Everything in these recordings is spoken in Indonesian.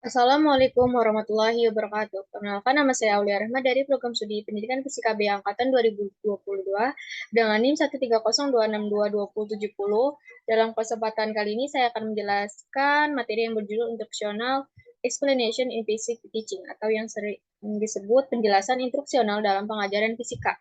Assalamualaikum warahmatullahi wabarakatuh. Perkenalkan, nama saya Aulia Rahma dari Program Studi Pendidikan Fisika B Angkatan 2022 dengan NIM 13026222070. Dalam kesempatan kali ini saya akan menjelaskan materi yang berjudul Instructional Explanation in Physics Teaching atau yang sering disebut penjelasan instruksional dalam pengajaran fisika.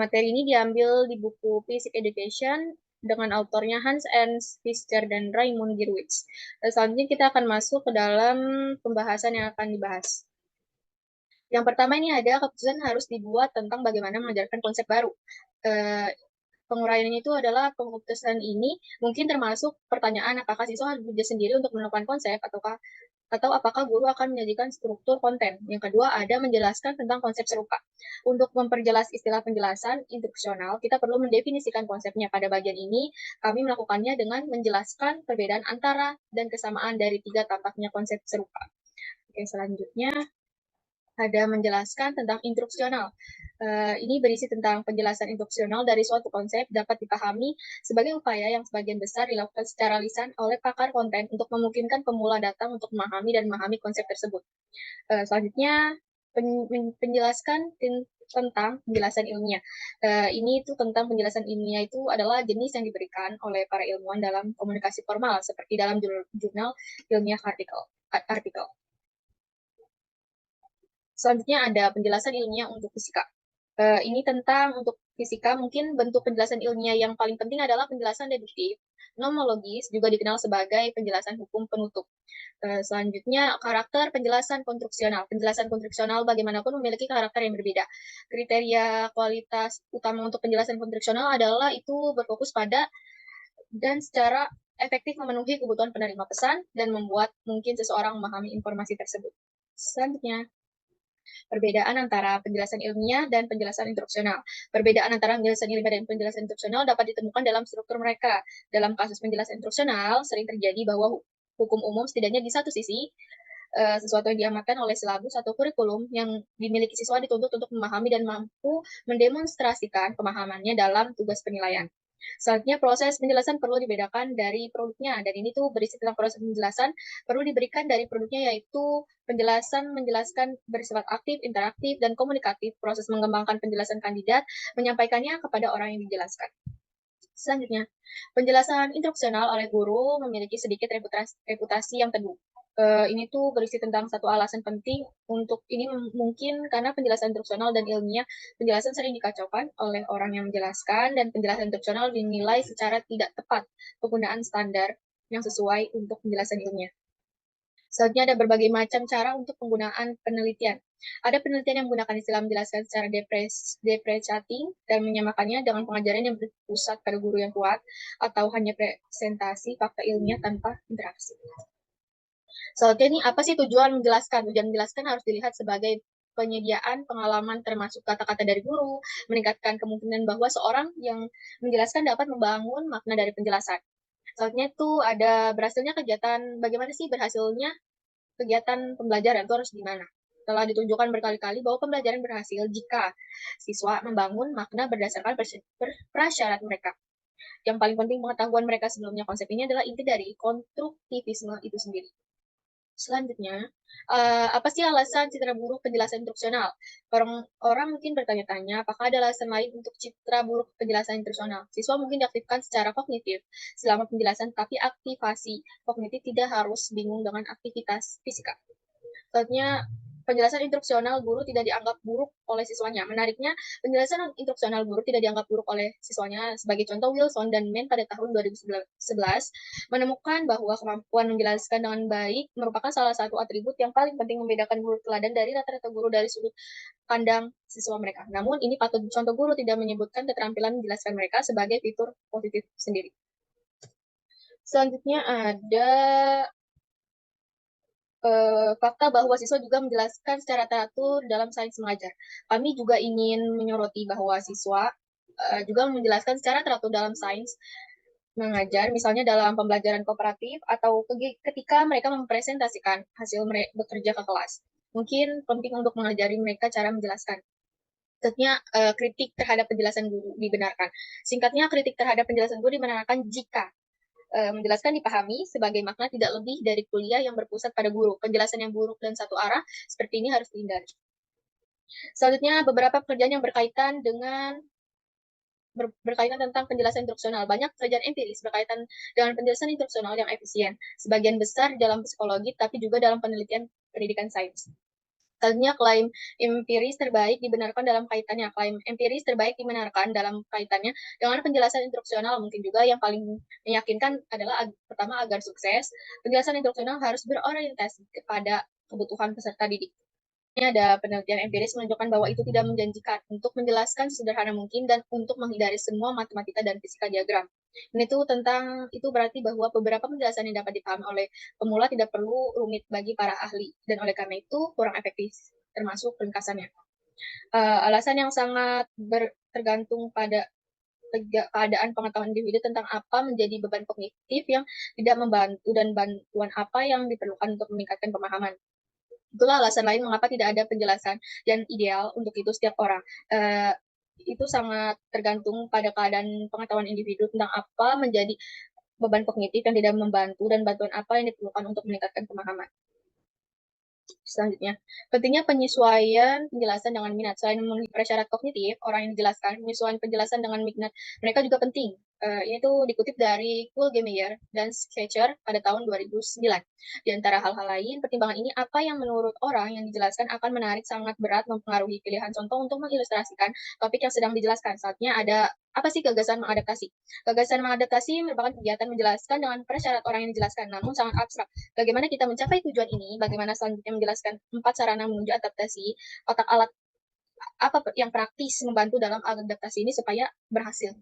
Materi ini diambil di buku Physics Education dengan autornya Hans Ernst Pfister dan Raymond Gurwitz. Selanjutnya kita akan masuk ke dalam pembahasan yang akan dibahas. Yang pertama ini ada keputusan harus dibuat tentang bagaimana mengajarkan konsep baru. Eh, Penguraiannya itu adalah keputusan ini mungkin termasuk pertanyaan apakah siswa harus belajar sendiri untuk menemukan konsep atau apakah guru akan menyajikan struktur konten. Yang kedua ada menjelaskan tentang konsep serupa. Untuk memperjelas istilah penjelasan instruksional, kita perlu mendefinisikan konsepnya. Pada bagian ini, kami melakukannya dengan menjelaskan perbedaan antara dan kesamaan dari tiga tampaknya konsep serupa. Oke, selanjutnya ada menjelaskan tentang instruksional. Ini berisi tentang penjelasan instruksional dari suatu konsep dapat dipahami sebagai upaya yang sebagian besar dilakukan secara lisan oleh pakar konten untuk memungkinkan pemula datang untuk memahami dan memahami konsep tersebut. Selanjutnya penjelaskan tentang penjelasan ilmiah. Ini itu tentang penjelasan ilmiah itu adalah jenis yang diberikan oleh para ilmuwan dalam komunikasi formal seperti dalam jurnal ilmiah artikel. Selanjutnya ada penjelasan ilmiah untuk fisika. Ini tentang untuk fisika, mungkin bentuk penjelasan ilmiah yang paling penting adalah penjelasan deduktif, nomologis, juga dikenal sebagai penjelasan hukum penutup. Selanjutnya, karakter penjelasan konstruksional. Penjelasan konstruksional bagaimanapun memiliki karakter yang berbeda. Kriteria kualitas utama untuk penjelasan konstruksional adalah itu berfokus pada dan secara efektif memenuhi kebutuhan penerima pesan dan membuat mungkin seseorang memahami informasi tersebut. Selanjutnya, perbedaan antara penjelasan ilmiah dan penjelasan instruksional. Perbedaan antara penjelasan ilmiah dan penjelasan instruksional dapat ditemukan dalam struktur mereka. Dalam kasus penjelasan instruksional, sering terjadi bahwa hukum umum setidaknya di satu sisi, sesuatu yang diamatkan oleh silabus atau kurikulum yang dimiliki siswa dituntut untuk memahami dan mampu mendemonstrasikan pemahamannya dalam tugas penilaian. Selanjutnya, proses penjelasan perlu dibedakan dari produknya. Dan ini tuh berisi tentang proses penjelasan perlu diberikan dari produknya, yaitu penjelasan menjelaskan bersifat aktif, interaktif, dan komunikatif. Proses mengembangkan penjelasan kandidat, menyampaikannya kepada orang yang dijelaskan. Selanjutnya, penjelasan instruksional oleh guru memiliki sedikit reputasi yang teduh. Ini tuh berisi tentang satu alasan penting untuk ini mungkin karena penjelasan instruksional dan ilmiah, penjelasan sering dikacaukan oleh orang yang menjelaskan dan penjelasan instruksional dinilai secara tidak tepat penggunaan standar yang sesuai untuk penjelasan ilmiah. Selanjutnya ada berbagai macam cara untuk penggunaan penelitian. Ada penelitian yang menggunakan istilah menjelaskan secara depreciating dan menyamakannya dengan pengajaran yang berpusat pada guru yang kuat atau hanya presentasi fakta ilmiah tanpa interaksi. Selanjutnya ini apa sih tujuan menjelaskan? Tujuan menjelaskan harus dilihat sebagai penyediaan pengalaman termasuk kata-kata dari guru, meningkatkan kemungkinan bahwa seorang yang menjelaskan dapat membangun makna dari penjelasan. Selanjutnya itu ada berhasilnya kegiatan, bagaimana sih berhasilnya kegiatan pembelajaran itu harus gimana. Telah ditunjukkan berkali-kali bahwa pembelajaran berhasil jika siswa membangun makna berdasarkan prasyarat mereka. Yang paling penting pengetahuan mereka sebelumnya konsep ini adalah inti dari konstruktivisme itu sendiri. Selanjutnya, apa sih alasan citra buruk penjelasan instruksional? Orang mungkin bertanya-tanya, apakah ada alasan lain untuk citra buruk penjelasan instruksional? Siswa mungkin diaktifkan secara kognitif selama penjelasan, tapi aktivasi kognitif tidak harus bingung dengan aktivitas fisika. Selanjutnya, penjelasan instruksional guru tidak dianggap buruk oleh siswanya. Menariknya, penjelasan instruksional guru tidak dianggap buruk oleh siswanya. Sebagai contoh, Wilson dan Mann pada tahun 2011 menemukan bahwa kemampuan menjelaskan dengan baik merupakan salah satu atribut yang paling penting membedakan guru teladan dari rata-rata guru dari sudut pandang siswa mereka. Namun, ini patut contoh guru tidak menyebutkan keterampilan menjelaskan mereka sebagai fitur positif sendiri. Selanjutnya ada fakta bahwa siswa juga menjelaskan secara teratur dalam sains mengajar. Kami juga ingin menyoroti bahwa siswa juga menjelaskan secara teratur dalam sains mengajar, misalnya dalam pembelajaran kooperatif atau ketika mereka mempresentasikan hasil mereka bekerja ke kelas. Mungkin penting untuk mengajari mereka cara menjelaskan. Selanjutnya, kritik terhadap penjelasan guru dibenarkan. Singkatnya, kritik terhadap penjelasan guru dibenarkan jika Menjelaskan dipahami sebagai makna tidak lebih dari kuliah yang berpusat pada guru. Penjelasan yang buruk dan satu arah seperti ini harus dihindari. Selanjutnya, beberapa pekerjaan yang berkaitan tentang penjelasan instruksional. Banyak pekerjaan empiris berkaitan dengan penjelasan instruksional yang efisien. Sebagian besar dalam psikologi, tapi juga dalam penelitian pendidikan sains. Selanjutnya, klaim empiris terbaik dibenarkan dalam kaitannya. Klaim empiris terbaik dibenarkan dalam kaitannya dengan penjelasan instruksional. Mungkin juga yang paling meyakinkan adalah pertama, agar sukses, penjelasan instruksional harus berorientasi kepada kebutuhan peserta didik. Ini ada penelitian empiris menunjukkan bahwa itu tidak menjanjikan untuk menjelaskan sederhana mungkin dan untuk menghindari semua matematika dan fisika diagram. Itu berarti bahwa beberapa penjelasan yang dapat dipahami oleh pemula tidak perlu rumit bagi para ahli dan oleh karena itu kurang efektif, termasuk ringkasannya. Alasan yang sangat tergantung pada keadaan pengetahuan individu tentang apa menjadi beban kognitif yang tidak membantu dan bantuan apa yang diperlukan untuk meningkatkan pemahaman. Itulah alasan lain mengapa tidak ada penjelasan yang ideal untuk itu setiap orang. Itu sangat tergantung pada keadaan pengetahuan individu tentang apa menjadi beban kognitif yang tidak membantu dan bantuan apa yang diperlukan untuk meningkatkan pemahaman. Selanjutnya, pentingnya penyesuaian penjelasan dengan minat. Selain memenuhi prasyarat kognitif, orang yang dijelaskan, penyesuaian penjelasan dengan minat mereka juga penting. Ini tuh dikutip dari Kuhlgemeyer dan Schacher pada tahun 2009. Di antara hal-hal lain, pertimbangan ini apa yang menurut orang yang dijelaskan akan menarik sangat berat mempengaruhi pilihan contoh untuk mengilustrasikan topik yang sedang dijelaskan. Saatnya ada apa sih gagasan mengadaptasi? Gagasan mengadaptasi merupakan kegiatan menjelaskan dengan prasyarat orang yang dijelaskan, namun sangat abstrak. Bagaimana kita mencapai tujuan ini? Bagaimana selanjutnya menjelaskan 4 sarana menuju adaptasi? Otak alat apa yang praktis membantu dalam adaptasi ini supaya berhasil?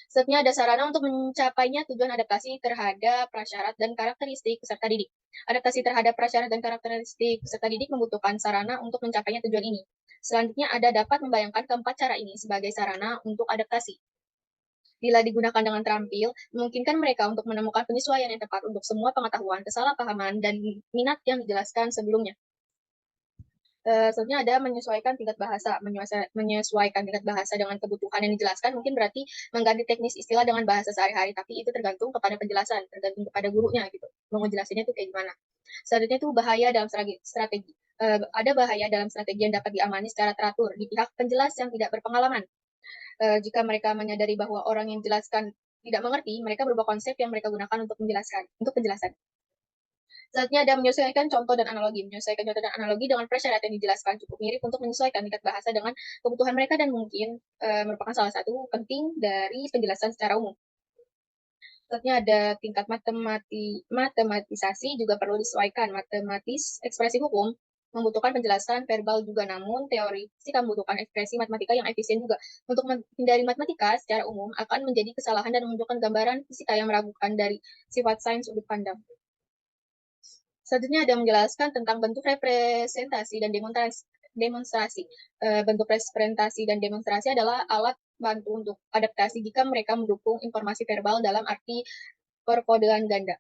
Selanjutnya ada sarana untuk mencapainya tujuan adaptasi terhadap prasyarat dan karakteristik peserta didik. Adaptasi terhadap prasyarat dan karakteristik peserta didik membutuhkan sarana untuk mencapainya tujuan ini. Selanjutnya ada dapat membayangkan keempat cara ini sebagai sarana untuk adaptasi. Bila digunakan dengan terampil, memungkinkan mereka untuk menemukan penyesuaian yang tepat untuk semua pengetahuan, kesalahpahaman, dan minat yang dijelaskan sebelumnya. Selanjutnya ada menyesuaikan tingkat bahasa. Menyesuaikan tingkat bahasa dengan kebutuhan yang dijelaskan mungkin berarti mengganti teknis istilah dengan bahasa sehari-hari, tapi itu tergantung kepada penjelasan, tergantung kepada gurunya gitu. Mau ngejelasinnya tuh kayak gimana. Selanjutnya itu bahaya dalam strategi. Ada bahaya dalam strategi yang dapat diamani secara teratur di pihak penjelas yang tidak berpengalaman. Jika mereka menyadari bahwa orang yang dijelaskan tidak mengerti, mereka berubah konsep yang mereka gunakan untuk penjelasan. Selanjutnya ada menyesuaikan contoh dan analogi. Menyesuaikan contoh dan analogi dengan prasyarat yang dijelaskan cukup mirip untuk menyesuaikan tingkat bahasa dengan kebutuhan mereka dan mungkin merupakan salah satu penting dari penjelasan secara umum. Selanjutnya ada tingkat matematisasi juga perlu disesuaikan. Matematis ekspresi hukum membutuhkan penjelasan verbal juga, namun teori fisika membutuhkan ekspresi matematika yang efisien juga. Untuk menghindari matematika secara umum akan menjadi kesalahan dan menunjukkan gambaran fisika yang meragukan dari sifat sains sudut pandang. Selanjutnya ada menjelaskan tentang bentuk representasi dan demonstrasi. Bentuk representasi dan demonstrasi adalah alat bantu untuk adaptasi jika mereka mendukung informasi verbal dalam arti perkodean ganda.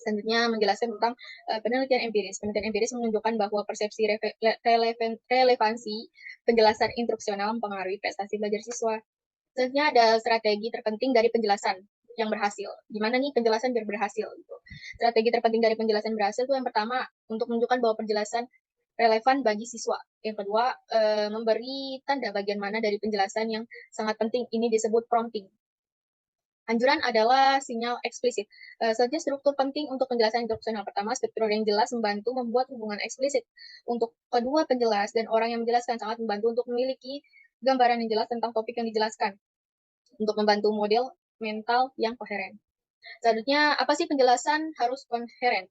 Selanjutnya menjelaskan tentang penelitian empiris. Penelitian empiris menunjukkan bahwa persepsi relevansi penjelasan instruksional mempengaruhi prestasi belajar siswa. Selanjutnya ada strategi terpenting dari penjelasan yang berhasil. Gimana nih penjelasan biar berhasil? Gitu. Strategi terpenting dari penjelasan berhasil itu yang pertama, untuk menunjukkan bahwa penjelasan relevan bagi siswa. Yang kedua, memberi tanda bagian mana dari penjelasan yang sangat penting. Ini disebut prompting. Anjuran adalah sinyal eksplisit. Selanjutnya struktur penting untuk penjelasan instruksional. Pertama, struktur yang jelas membantu membuat hubungan eksplisit. Untuk kedua penjelas dan orang yang menjelaskan sangat membantu untuk memiliki gambaran yang jelas tentang topik yang dijelaskan. Untuk membantu model mental yang koheren. Selanjutnya, apa sih penjelasan harus koheren?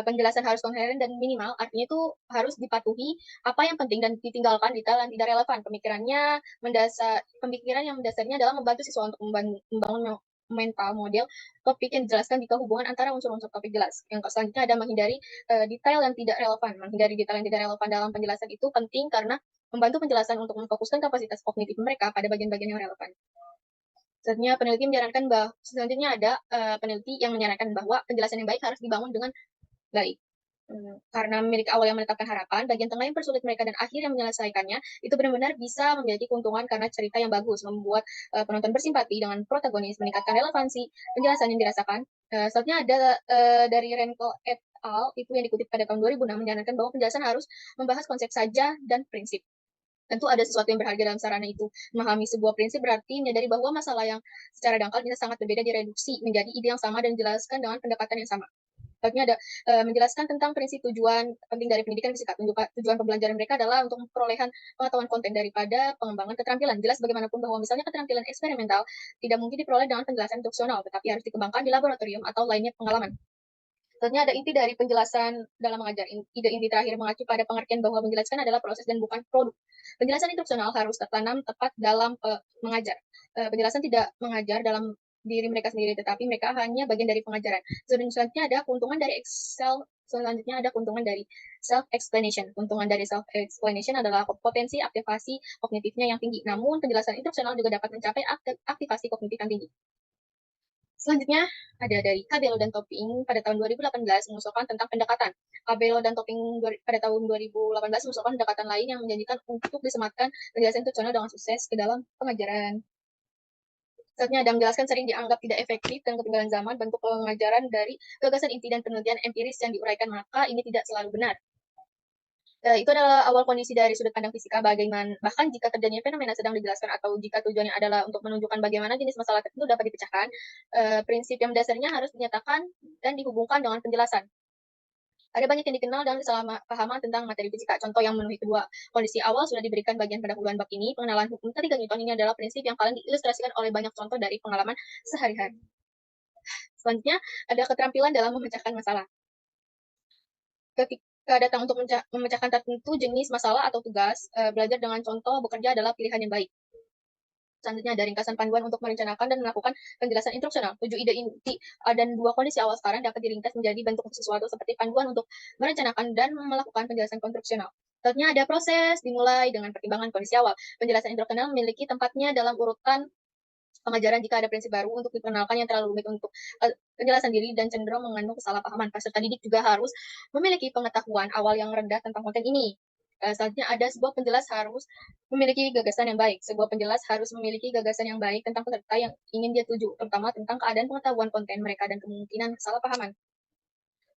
Penjelasan harus koheren dan minimal, artinya itu harus dipatuhi apa yang penting dan ditinggalkan detail yang tidak relevan. Pemikiran yang mendasarnya adalah membantu siswa untuk membangun mental model topik yang dijelaskan jika hubungan antara unsur-unsur topik jelas. Yang selanjutnya ada menghindari detail yang tidak relevan. Menghindari detail yang tidak relevan dalam penjelasan itu penting karena membantu penjelasan untuk memfokuskan kapasitas kognitif mereka pada bagian-bagian yang relevan. Selanjutnya ada peneliti yang menyarankan bahwa penjelasan yang baik harus dibangun dengan baik. Karena memiliki awal yang menetapkan harapan, bagian tengah yang persulit mereka dan akhir yang menyelesaikannya, itu benar-benar bisa memiliki keuntungan karena cerita yang bagus, membuat penonton bersimpati dengan protagonis, meningkatkan relevansi penjelasan yang dirasakan. Selanjutnya ada dari Renko et al. Itu yang dikutip pada tahun 2006 menyarankan bahwa penjelasan harus membahas konsep saja dan prinsip. Tentu ada sesuatu yang berharga dalam sarana itu. Memahami sebuah prinsip berarti menyadari bahwa masalah yang secara dangkal bisa sangat berbeda direduksi menjadi ide yang sama dan dijelaskan dengan pendekatan yang sama. Selanjutnya ada menjelaskan tentang prinsip tujuan penting dari pendidikan fisika. Tujuan pembelajaran mereka adalah untuk perolehan pengetahuan konten daripada pengembangan keterampilan. Jelas bagaimanapun bahwa misalnya keterampilan eksperimental tidak mungkin diperoleh dengan penjelasan instruksional, tetapi harus dikembangkan di laboratorium atau lainnya pengalaman. Selanjutnya ada inti dari penjelasan dalam mengajar. Ide inti terakhir mengacu pada pengertian bahwa menjelaskan adalah proses dan bukan produk. Penjelasan instruksional harus tertanam tepat dalam mengajar. Penjelasan tidak mengajar dalam diri mereka sendiri, tetapi mereka hanya bagian dari pengajaran. Selanjutnya ada keuntungan dari self explanation. Keuntungan dari self explanation adalah potensi aktivasi kognitifnya yang tinggi. Namun penjelasan instruksional juga dapat mencapai aktivasi kognitif yang tinggi. Selanjutnya ada dari Cabello dan Topping pada tahun 2018 mengusulkan tentang pendekatan. Cabello dan Topping pada tahun 2018 mengusulkan pendekatan lain yang menjanjikan untuk disematkan penjelasan instruksional dengan sukses ke dalam pengajaran. Selanjutnya ada menjelaskan sering dianggap tidak efektif dan ketinggalan zaman bentuk pengajaran dari gagasan inti dan penelitian empiris yang diuraikan, maka ini tidak selalu benar. Itu adalah awal kondisi dari sudut pandang fisika, bagaimana bahkan jika terjadinya fenomena sedang dijelaskan atau jika tujuannya adalah untuk menunjukkan bagaimana jenis masalah tertentu dapat dipecahkan, prinsip yang mendasarnya harus dinyatakan dan dihubungkan dengan penjelasan. Ada banyak yang dikenal dan kesalahpahaman tentang materi fisika. Contoh yang memenuhi kedua kondisi awal sudah diberikan bagian pendahuluan bab ini. Pengenalan hukum ketiga Newton ini adalah prinsip yang paling diilustrasikan oleh banyak contoh dari pengalaman sehari-hari. Selanjutnya ada keterampilan dalam memecahkan masalah. Ketika datang untuk memecahkan tertentu jenis masalah atau tugas, belajar dengan contoh bekerja adalah pilihan yang baik. Selanjutnya ada ringkasan panduan untuk merencanakan dan melakukan penjelasan instruksional. 7 ide inti dan 2 kondisi awal sekarang dapat diringkas menjadi bentuk sesuatu seperti panduan untuk merencanakan dan melakukan penjelasan konstruksional. Selanjutnya ada proses dimulai dengan pertimbangan kondisi awal. Penjelasan instruksional memiliki tempatnya dalam urutan pengajaran jika ada prinsip baru untuk diperkenalkan yang terlalu rumit untuk penjelasan diri dan cenderung mengandung kesalahpahaman. Peserta didik juga harus memiliki pengetahuan awal yang rendah tentang konten ini. Selanjutnya ada sebuah penjelas harus memiliki gagasan yang baik. Sebuah penjelas harus memiliki gagasan yang baik tentang peserta yang ingin dia tuju, terutama tentang keadaan pengetahuan konten mereka dan kemungkinan kesalahpahaman.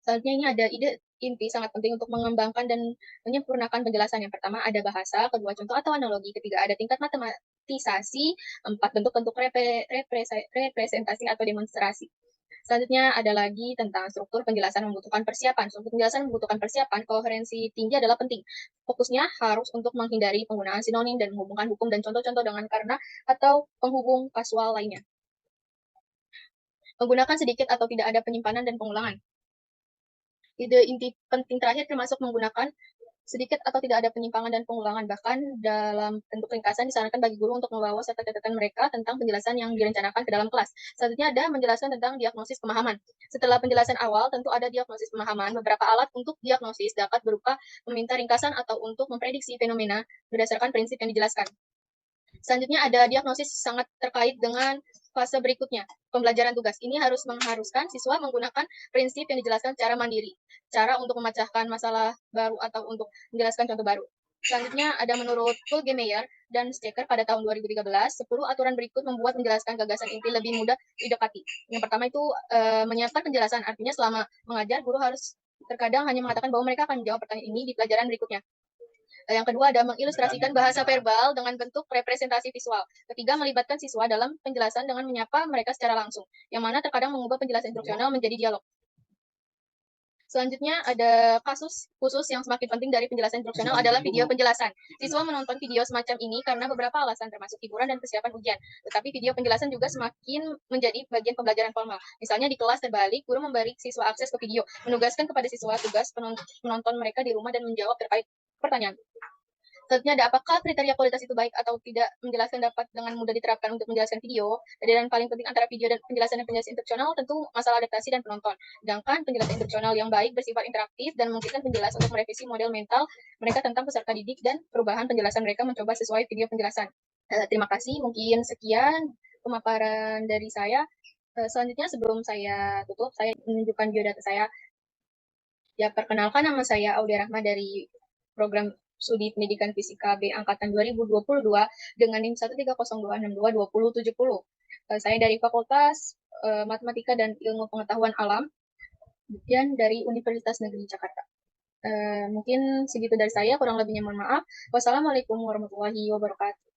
Selanjutnya ini ada ide inti sangat penting untuk mengembangkan dan menyempurnakan penjelasan. Yang pertama ada bahasa, kedua contoh atau analogi, ketiga ada tingkat matematisasi, empat bentuk-bentuk representasi atau demonstrasi. Selanjutnya ada lagi tentang struktur penjelasan membutuhkan persiapan. Struktur penjelasan membutuhkan persiapan, koherensi tinggi adalah penting. Fokusnya harus untuk menghindari penggunaan sinonim dan menghubungkan hukum dan contoh-contoh dengan karena atau penghubung kasual lainnya. Menggunakan sedikit atau tidak ada penyimpanan dan pengulangan. Ide inti penting terakhir termasuk menggunakan sedikit atau tidak ada penyimpangan dan pengulangan. Bahkan dalam bentuk ringkasan disarankan bagi guru untuk membawa serta catatan mereka tentang penjelasan yang direncanakan ke dalam kelas. Selanjutnya ada menjelaskan tentang diagnosis pemahaman. Setelah penjelasan awal, tentu ada diagnosis pemahaman. Beberapa alat untuk diagnosis dapat berupa meminta ringkasan atau untuk memprediksi fenomena berdasarkan prinsip yang dijelaskan. Selanjutnya ada diagnosis sangat terkait dengan fase berikutnya, pembelajaran tugas. Ini harus mengharuskan siswa menggunakan prinsip yang dijelaskan secara mandiri, cara untuk memecahkan masalah baru atau untuk menjelaskan contoh baru. Selanjutnya ada menurut Fulgemeyer dan Stecker pada tahun 2013, 10 aturan berikut membuat menjelaskan gagasan inti lebih mudah didekati. Yang pertama itu menyiapkan penjelasan, artinya selama mengajar, guru harus terkadang hanya mengatakan bahwa mereka akan menjawab pertanyaan ini di pelajaran berikutnya. Yang kedua ada mengilustrasikan bahasa verbal dengan bentuk representasi visual. Ketiga, melibatkan siswa dalam penjelasan dengan menyapa mereka secara langsung, yang mana terkadang mengubah penjelasan instruksional menjadi dialog. Selanjutnya ada kasus khusus yang semakin penting dari penjelasan instruksional adalah video penjelasan. Siswa menonton video semacam ini karena beberapa alasan termasuk hiburan dan persiapan ujian. Tetapi video penjelasan juga semakin menjadi bagian pembelajaran formal. Misalnya di kelas terbalik, guru memberi siswa akses ke video, menugaskan kepada siswa tugas menonton mereka di rumah dan menjawab terkait pertanyaan. Selanjutnya ada apakah kriteria kualitas itu baik atau tidak, menjelaskan dapat dengan mudah diterapkan untuk menjelaskan video. Dan paling penting antara video dan penjelasan instruksional tentu masalah adaptasi dan penonton. Sedangkan penjelasan instruksional yang baik bersifat interaktif dan memungkinkan penjelas untuk merevisi model mental mereka tentang peserta didik dan perubahan penjelasan mereka mencoba sesuai video penjelasan. Terima kasih, mungkin sekian pemaparan dari saya. Selanjutnya sebelum saya tutup, saya menunjukkan biodata saya. Ya, perkenalkan nama saya Aulia Rahma dari program Studi Pendidikan Fisika B Angkatan 2022 dengan NIM 13026222070. Saya dari Fakultas Matematika dan Ilmu Pengetahuan Alam dan dari Universitas Negeri Jakarta. Mungkin segitu dari saya, kurang lebihnya mohon maaf. Wassalamualaikum warahmatullahi wabarakatuh.